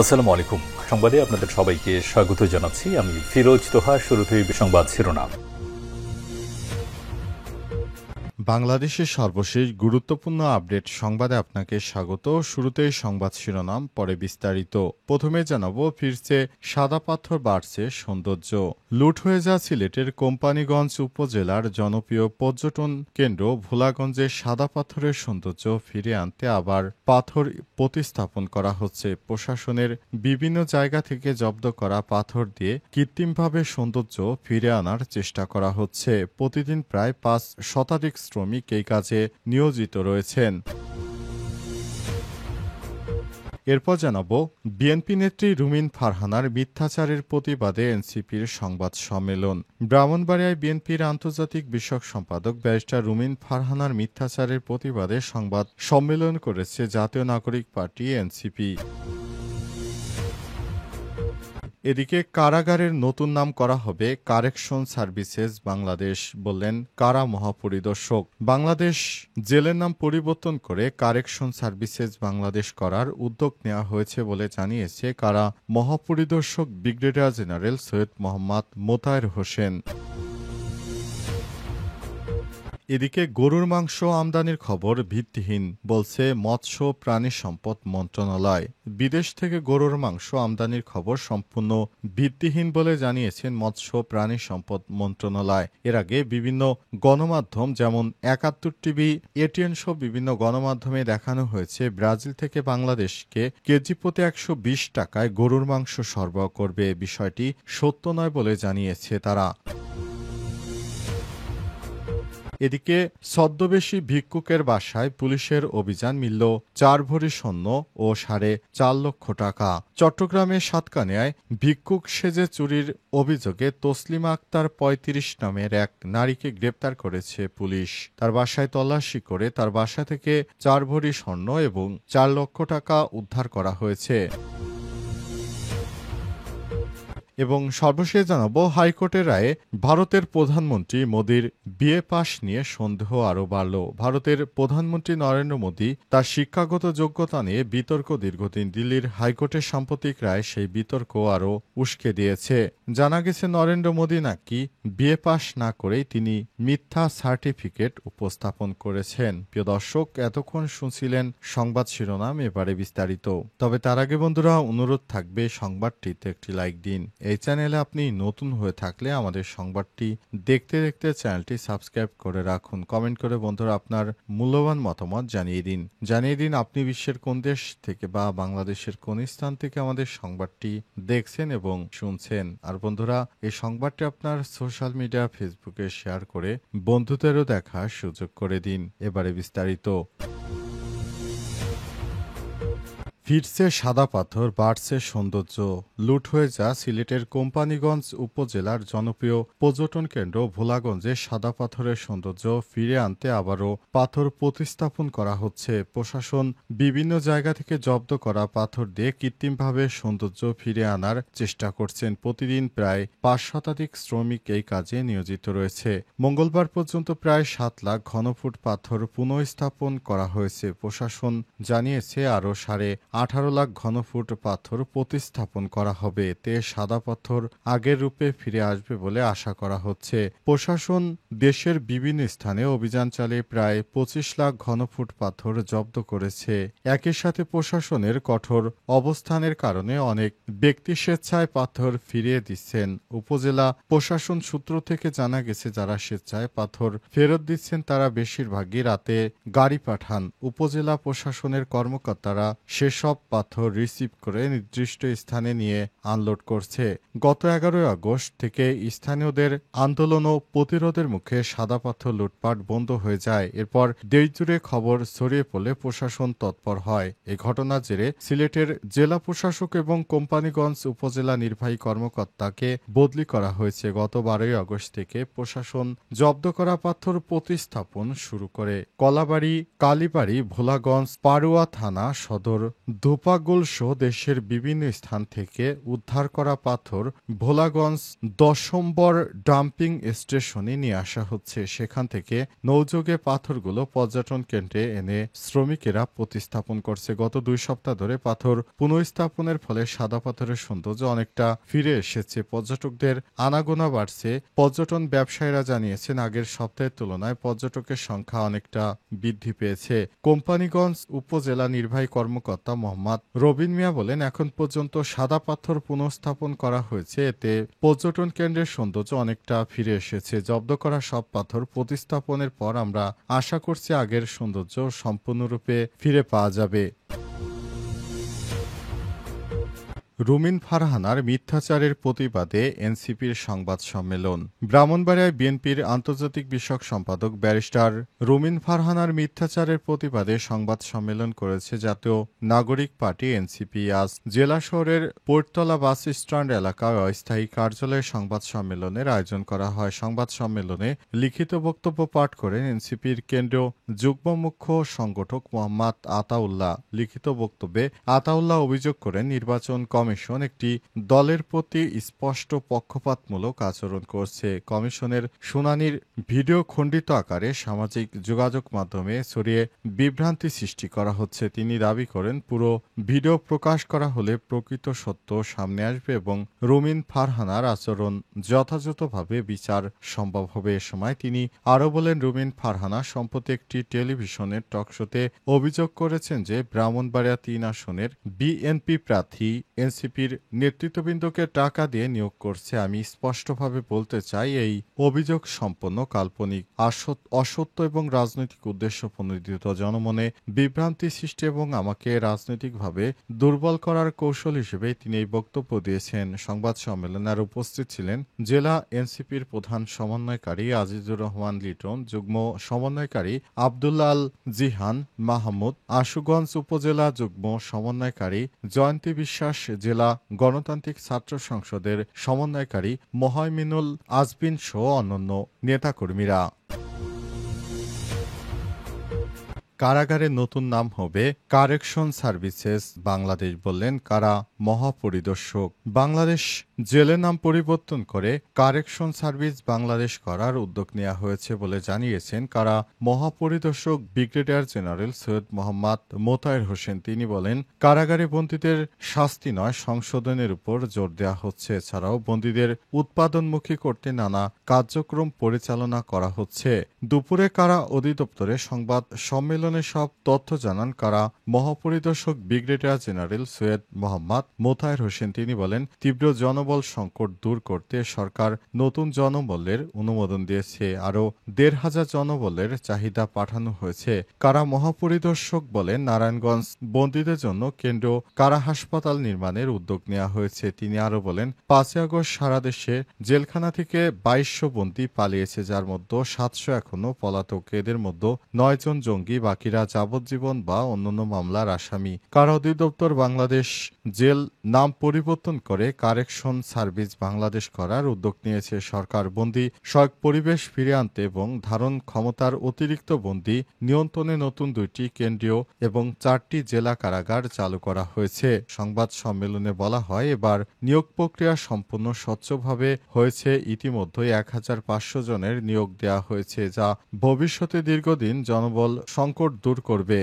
আসসালামু আলাইকুম। সংবাদে আপনাদের সবাইকে স্বাগত জানাচ্ছি। আমি ফিরোজ তোহা। শুরুতেই সংবাদ শিরোনাম। বাংলাদেশের সর্বশেষ গুরুত্বপূর্ণ আপডেট সংবাদে আপনাকে স্বাগত। শুরুতেই সংবাদ শিরোনাম, পরে বিস্তারিত। প্রথমে জানাবো, ফিরছে সাদা পাথর, বাড়ছে সৌন্দর্য। লুট হয়ে যাওয়া সিলেটের কোম্পানীগঞ্জ উপজেলার জনপ্রিয় পর্যটন কেন্দ্র ভোলাগঞ্জে সাদা পাথরের সৌন্দর্য ফিরে আনতে আবার পাথর প্রতিস্থাপন করা হচ্ছে। প্রশাসনের বিভিন্ন জায়গা থেকে জব্দ করা পাথর দিয়ে কৃত্রিমভাবে সৌন্দর্য ফিরে আনার চেষ্টা করা হচ্ছে। প্রতিদিন প্রায় ৫ শতাধিক শ্রমিক এই কাজে নিয়োজিত রয়েছেন। এরপর জানাবো, বিএনপি নেত্রী রুমিন ফারহানার মিথ্যাচারের প্রতিবাদে এনসিপির সংবাদ সম্মেলন। ব্রাহ্মণবাড়িয়ায় বিএনপির আন্তর্জাতিক বিষয়ক সম্পাদক ব্যারিস্টার রুমিন ফারহানার মিথ্যাচারের প্রতিবাদে সংবাদ সম্মেলন করেছে জাতীয় নাগরিক পার্টি এনসিপি। এদিকে কারাগারের নতুন নাম করা হবে কারেকশন সার্ভিসেস বাংলাদেশ, বললেন কারা মহাপরিদর্শক। বাংলাদেশ জেলের নাম পরিবর্তন করে কারেকশন সার্ভিসেস বাংলাদেশ করার উদ্যোগ নেওয়া হয়েছে বলে জানিয়েছে কারা মহাপরিদর্শক ব্রিগেডিয়ার জেনারেল সৈয়দ মোহাম্মদ মোতায়ের হোসেন। এদিকে গরুর মাংস আমদানির খবর ভিত্তিহীন, বলছে মৎস্য প্রাণী সম্পদ মন্ত্রণালয়। বিদেশ থেকে গরুর মাংস আমদানির খবর সম্পূর্ণ ভিত্তিহীন বলে জানিয়েছেন মৎস্য প্রাণী সম্পদ মন্ত্রণালয়। এর আগে বিভিন্ন গণমাধ্যম যেমন ৭১ টিভি, এটিএন সহ বিভিন্ন গণমাধ্যমে দেখানো হয়েছে ব্রাজিল থেকে বাংলাদেশকে কেজি প্রতি ১২০ টাকায় গরুর মাংস সরবরাহ করবে। বিষয়টি সত্য নয় বলে জানিয়েছে তারা। এদিকে ছদ্মবেশী ভিক্ষুকের বাসায় পুলিশের অভিযান, মিলল ৪ ভরি স্বর্ণ ও ৪.৫ লক্ষ টাকা। চট্টগ্রামের সাতকানিয়ায় ভিক্ষুক সেজে চুরির অভিযোগে তসলিমা আক্তার ৩৫ নামের এক নারীকে গ্রেপ্তার করেছে পুলিশ। তার বাসায় তল্লাশি করে তার বাসা থেকে ৪ ভরি স্বর্ণ এবং ৪ লক্ষ টাকা উদ্ধার করা হয়েছে। এবং সর্বশেষ জানাবো, হাইকোর্টের রায়ে ভারতের প্রধানমন্ত্রী মোদির বিএ পাস নিয়ে সন্দেহ আরও বাড়ল। ভারতের প্রধানমন্ত্রী নরেন্দ্র মোদী তার শিক্ষাগত যোগ্যতা নিয়ে বিতর্ক দীর্ঘদিন। দিল্লির হাইকোর্টের সাম্প্রতিক রায় সেই বিতর্ক আরও উস্কে দিয়েছে। জানা গেছে, নরেন্দ্র মোদী নাকি বিএ পাস না করেই তিনি মিথ্যা সার্টিফিকেট উপস্থাপন করেছেন। প্রিয় দর্শক, এতক্ষণ শুনছিলেন সংবাদ শিরোনাম, এবারে বিস্তারিত। তবে তার আগে বন্ধুরা, অনুরোধ থাকবে সংবাদটিতে একটি লাইক দিন। এই চ্যানেলে আপনি নতুন হয়ে থাকলে আমাদের সংবাদটি দেখতে দেখতে চ্যানেলটি সাবস্ক্রাইব করে রাখুন। কমেন্ট করে বন্ধুরা আপনার মূল্যবান মতামত জানিয়ে দিন আপনি বিশ্বের কোন দেশ থেকে বা বাংলাদেশের কোন স্থান থেকে আমাদের সংবাদটি দেখছেন এবং শুনছেন। আর বন্ধুরা, এই সংবাদটি আপনার সোশ্যাল মিডিয়া ফেসবুকে শেয়ার করে বন্ধুদেরও দেখার সুযোগ করে দিন। এবারে বিস্তারিত। ফিরছে সাদা পাথর, বাড়ছে সৌন্দর্য। লুট হয়ে যা সিলেটের কোম্পানীগঞ্জ উপজেলার জনপ্রিয় পর্যটন কেন্দ্র ভোলাগঞ্জে সাদা পাথরের সৌন্দর্য ফিরে আনতে আবারও পাথর প্রতিস্থাপন করা হচ্ছে। প্রশাসন বিভিন্ন জায়গা থেকে জব্দ করা পাথর দিয়ে কৃত্রিমভাবে সৌন্দর্য ফিরে আনার চেষ্টা করছেন। প্রতিদিন প্রায় ৫ শতাধিক শ্রমিক এই কাজে নিয়োজিত রয়েছে। মঙ্গলবার পর্যন্ত প্রায় ৭ লাখ ঘনফুট পাথর পুনঃস্থাপন করা হয়েছে। প্রশাসন জানিয়েছে আরও ১৮ লাখ ঘনফুট পাথর প্রতিস্থাপন করা হবে। এতে সাদা পাথর আগের রূপে ফিরে আসবে বলে আশা করা হচ্ছে। প্রশাসন দেশের বিভিন্ন স্থানে অভিযান চালিয়ে প্রায় ২৫ লাখ ঘনফুট পাথর জব্দ করেছে। একই সাথে প্রশাসনের কঠোর অবস্থানের কারণে অনেক ব্যক্তি স্বেচ্ছায় পাথর ফিরিয়ে দিচ্ছেন। উপজেলা প্রশাসন সূত্র থেকে জানা গেছে, যারা স্বেচ্ছায় পাথর ফেরত দিচ্ছেন তারা বেশিরভাগই রাতে গাড়ি পাঠান। উপজেলা প্রশাসনের কর্মকর্তারা সেসব পাথর রিসিভ করে নির্দিষ্ট স্থানে নিয়ে আনলোড করছে। গত ১১ আগস্ট থেকে স্থানীয়দের আন্দোলন ও প্রতিরোধের মুখে সাদা পাথর লুটপাট বন্ধ হয়ে যায়। এরপর দেশজুড়ে খবর ছড়িয়ে পড়লে প্রশাসন তৎপর হয়। এই ঘটনার জেরে সিলেটের জেলা প্রশাসক এবং কোম্পানীগঞ্জ উপজেলা নির্বাহী কর্মকর্তাকে বদলি করা হয়েছে। গত ১২ আগস্ট থেকে প্রশাসন জব্দ করা পাথর প্রতিস্থাপন শুরু করে। কলাবাড়ি, কালীবাড়ি, ভোলাগঞ্জ, পাড়ুয়া থানা সদর, ধোপাগুল সহ দেশের বিভিন্ন স্থান থেকে উদ্ধার করা পাথর ভোলাগঞ্জ দশম্বর ডাম্পিং স্টেশনে নিয়ে আসা হচ্ছে। সেখান থেকে নৌযোগে পাথরগুলো পর্যটন কেন্দ্রে এনে শ্রমিকেরা প্রতিস্থাপন করছে। গত 2 সপ্তাহ ধরে পাথর পুনঃস্থাপনের ফলে সাদা পাথরের সৌন্দর্য অনেকটা ফিরে এসেছে। পর্যটকদের আনাগোনা বাড়ছে। পর্যটন ব্যবসায়ীরা জানিয়েছেন, আগের সপ্তাহের তুলনায় পর্যটকের সংখ্যা অনেকটা বৃদ্ধি পেয়েছে। কোম্পানীগঞ্জ উপজেলা নির্বাহী কর্মকর্তা মোহাম্মদ রবিন মিয়া বলেন, এখন পর্যন্ত সাদা পাথর পুনঃস্থাপন করা হয়েছে। এতে পর্যটন কেন্দ্রের সৌন্দর্য অনেকটা ফিরে এসেছে। জব্দ করা সব পাথর প্রতিস্থাপনের পর আমরা আশা করছি আগের সৌন্দর্য সম্পূর্ণরূপে ফিরে পাওয়া যাবে। রুমিন ফারহানার মিথ্যাচারের প্রতিবাদে এনসিপির সংবাদ সম্মেলন। ব্রাহ্মণবাড়িয়ায় বিএনপির আন্তর্জাতিক বিষয়ক সম্পাদক ব্যারিস্টার রুমিন ফারহানার মিথ্যাচারের প্রতিবাদে সংবাদ সম্মেলন করেছে জাতীয় নাগরিক পার্টি এনসিপি। আজ জেলা শহরের পোর্টতলা বাস স্ট্যান্ড এলাকায় অস্থায়ী কার্যালয়ে সংবাদ সম্মেলনের আয়োজন করা হয়। সংবাদ সম্মেলনে লিখিত বক্তব্য পাঠ করেন এনসিপির কেন্দ্রীয় যুগ্ম মুখ্য সংগঠক মোহাম্মদ আতাউল্লাহ। লিখিত বক্তব্যে আতাউল্লাহ অভিযোগ করেন, নির্বাচন কমিশন একটি দলের প্রতি স্পষ্ট পক্ষপাতমূলক আচরণ করছে। কমিশনের শুনানির ভিডিও খণ্ডিত আকারে সামাজিক যোগাযোগ মাধ্যমে ছড়িয়ে বিভ্রান্তি সৃষ্টি করা হচ্ছে। তিনি দাবি করেন, পুরো ভিডিও প্রকাশ করা হলে প্রকৃত সত্য সামনে আসবে এবং রুমিন ফারহানার আচরণ যথাযথভাবে বিচার সম্ভব হবে। এ সময় তিনি আরও বলেন, রুমিন ফারহানা সম্প্রতি একটি টেলিভিশনের টকশোতে অভিযোগ করেছেন যে ব্রাহ্মণবাড়িয়া 3 আসনের বিএনপি প্রার্থী এনসিপির নেতৃত্ববৃন্দকে টাকা দিয়ে নিয়োগ করছে। আমি স্পষ্টভাবে বলতে চাই, এই অভিযোগ সম্পূর্ণ কাল্পনিক, অসত্য এবং রাজনৈতিক উদ্দেশ্য প্রণোদিত। জনমনে বিভ্রান্তি সৃষ্টি এবং আমাকে রাজনৈতিকভাবে দুর্বল করার কৌশল হিসেবে তিনি এই বক্তব্য দিয়েছেন। সংবাদ সম্মেলনে আর উপস্থিত ছিলেন জেলা এনসিপির প্রধান সমন্বয়কারী আজিজুর রহমান লিটন, যুগ্ম সমন্বয়কারী আব্দুল্লাহ আল জিহান মাহমুদ, আশুগঞ্জ উপজেলা যুগ্ম সমন্বয়কারী জয়ন্তী বিশ্বাস, জেলা গণতান্ত্রিক ছাত্র সংসদের সমন্বয়কারী মোহাইমিনুল আজবিন সহ অন্যান্য নেতাকর্মীরা। কারাগারের নতুন নাম হবে কারেকশন সার্ভিসেস বাংলাদেশ, বললেন কারা মহাপরিদর্শক। বাংলাদেশ জেলের নাম পরিবর্তন করে কারেকশন সার্ভিস বাংলাদেশ করার উদ্যোগ নেওয়া হয়েছে বলে জানিয়েছেন কারা মহাপরিদর্শক ব্রিগেডিয়ার জেনারেল সৈয়দ মোহাম্মদ মোতায়ের হোসেন। তিনি বলেন, কারাগারে বন্দীদের শাস্তি নয় সংশোধনের উপর জোর দেওয়া হচ্ছে। এছাড়াও বন্দীদের উৎপাদনমুখী করতে নানা কার্যক্রম পরিচালনা করা হচ্ছে। দুপুরে কারা অধিদপ্তরে সংবাদ সম্মেলনে সব তথ্য জানান কারা মহাপরিদর্শক ব্রিগেডিয়ার জেনারেল সৈয়দ মোহাম্মদ মোতায়ের হোসেন। তিনি বলেন, তীব্র জনবল সংকট দূর করতে সরকার নতুন জনবলের অনুমোদন দিয়েছে। আরও ১৫০০ জনবলের চাহিদা পাঠানো হয়েছে। কারা মহাপরিদর্শক বলেন, নারায়ণগঞ্জ বন্দীদের জন্য কেন্দ্রীয় কারা হাসপাতাল নির্মাণের উদ্যোগ নেওয়া হয়েছে। তিনি আরও বলেন, ৫ই আগস্ট সারা দেশে জেলখানা থেকে ২২০০ বন্দী পালিয়েছে, যার মধ্যে ৭০০ এখনও পলাতক। এদের মধ্যে ৯ জন জঙ্গি, বাকিরা যাবজ্জীবন বা অন্যান্য মামলার আসামি। কারা অধিদপ্তর বাংলাদেশ জেল নাম পরিবর্তন করে কারেকশন সার্ভিস বাংলাদেশ করার উদ্যোগ নিয়েছে। সরকার বন্দী সহায়ক পরিবেশ ফিরিয়ে আনতে এবং ধারণ ক্ষমতার অতিরিক্ত বন্দী নিয়ন্ত্রণে নতুন ২টি কেন্দ্রীয় এবং ৪টি জেলা কারাগার চালু করা হয়েছে। সংবাদ সম্মেলনে বলা হয়, এবার নিয়োগ প্রক্রিয়া সম্পূর্ণ স্বচ্ছভাবে হয়েছে। ইতিমধ্যে ১৫০০ জনের নিয়োগ দেওয়া হয়েছে, যা ভবিষ্যতে দীর্ঘদিন জনবল সংকট দূর করবে।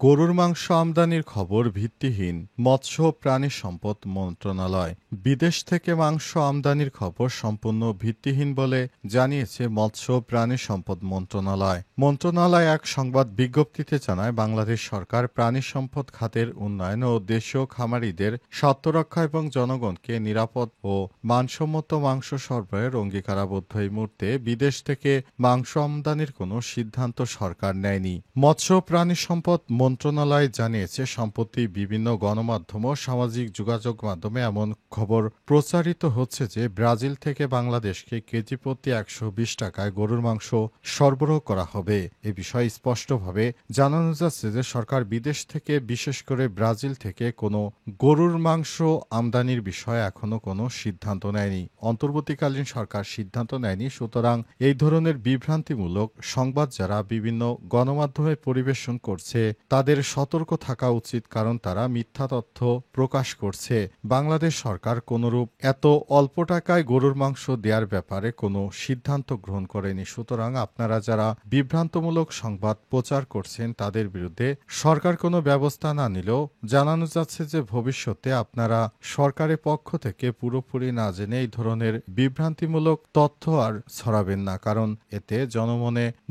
গরুর মাংস আমদানির খবর ভিত্তিহীন, মৎস্য প্রাণী সম্পদ মন্ত্রণালয়। বিদেশ থেকে মাংস আমদানির খবর সম্পূর্ণ ভিত্তিহীন বলে জানিয়েছে মৎস্য প্রাণী সম্পদ মন্ত্রণালয়। মন্ত্রণালয় এক সংবাদ বিজ্ঞপ্তিতে জানায়, বাংলাদেশ সরকার প্রাণী সম্পদ খাতের উন্নয়ন ও দেশীয় খামারিদের স্বার্থরক্ষা এবং জনগণকে নিরাপদ ও মানসম্মত মাংস সরবরাহের অঙ্গীকারাবদ্ধ। এই মুহূর্তে বিদেশ থেকে মাংস আমদানির কোনো সিদ্ধান্ত সরকার নেয়নি। মৎস্য প্রাণী সম্পদ মন্ত্রণালয় জানিয়েছে, সম্প্রতি বিভিন্ন গণমাধ্যম ও সামাজিক যোগাযোগ মাধ্যমে এমন খবর প্রচারিত হচ্ছে যে ব্রাজিল থেকে বাংলাদেশকে কেজি প্রতি ১২০ টাকায় গরুর মাংস সরবরাহ করা হবে। এ বিষয়ে স্পষ্টভাবে জানানো যাচ্ছে যে সরকার বিদেশ থেকে, বিশেষ করে ব্রাজিল থেকে কোনো গরুর মাংস আমদানির বিষয়ে এখনো কোনো সিদ্ধান্ত নেয়নি। অন্তর্বর্তীকালীন সরকার সিদ্ধান্ত নেয়নি, সুতরাং এই ধরনের বিভ্রান্তিমূলক সংবাদ যারা বিভিন্ন গণমাধ্যমে পরিবেশন করছে তাদের সতর্ক থাকা উচিত, কারণ তারা মিথ্যা তথ্য প্রকাশ করছে। বাংলাদেশ সরকার কোনরূপ এত অল্প টাকায় গরুর মাংস দেওয়ার ব্যাপারে কোনো সিদ্ধান্ত গ্রহণ করেনি। সুতরাং আপনারা যারা বিভ্রান্তমূলক সংবাদ প্রচার করছেন তাদের বিরুদ্ধে সরকার কোনো ব্যবস্থা না নিলেও জানানো যাচ্ছে যে ভবিষ্যতে আপনারা সরকারের পক্ষ থেকে পুরোপুরি না জেনে এই ধরনের বিভ্রান্তিমূলক তথ্য আর ছড়াবেন না, কারণ এতে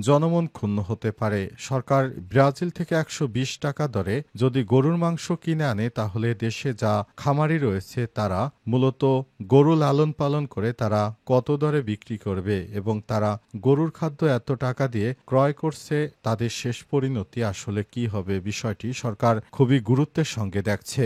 জনমন ক্ষুণ্ণ হতে পারে। সরকার ব্রাজিল থেকে ১২০ টাকা দরে যদি গরুর মাংস কিনে আনে, তাহলে দেশে যা খামারি রয়েছে তারা মূলত গরু লালন পালন করে তারা কত দরে বিক্রি করবে এবং তারা গরুর খাদ্য এত টাকা দিয়ে ক্রয় করছে, তাদের শেষ পরিণতি আসলে কি হবে বিষয়টি সরকার খুবই গুরুত্বের সঙ্গে দেখছে।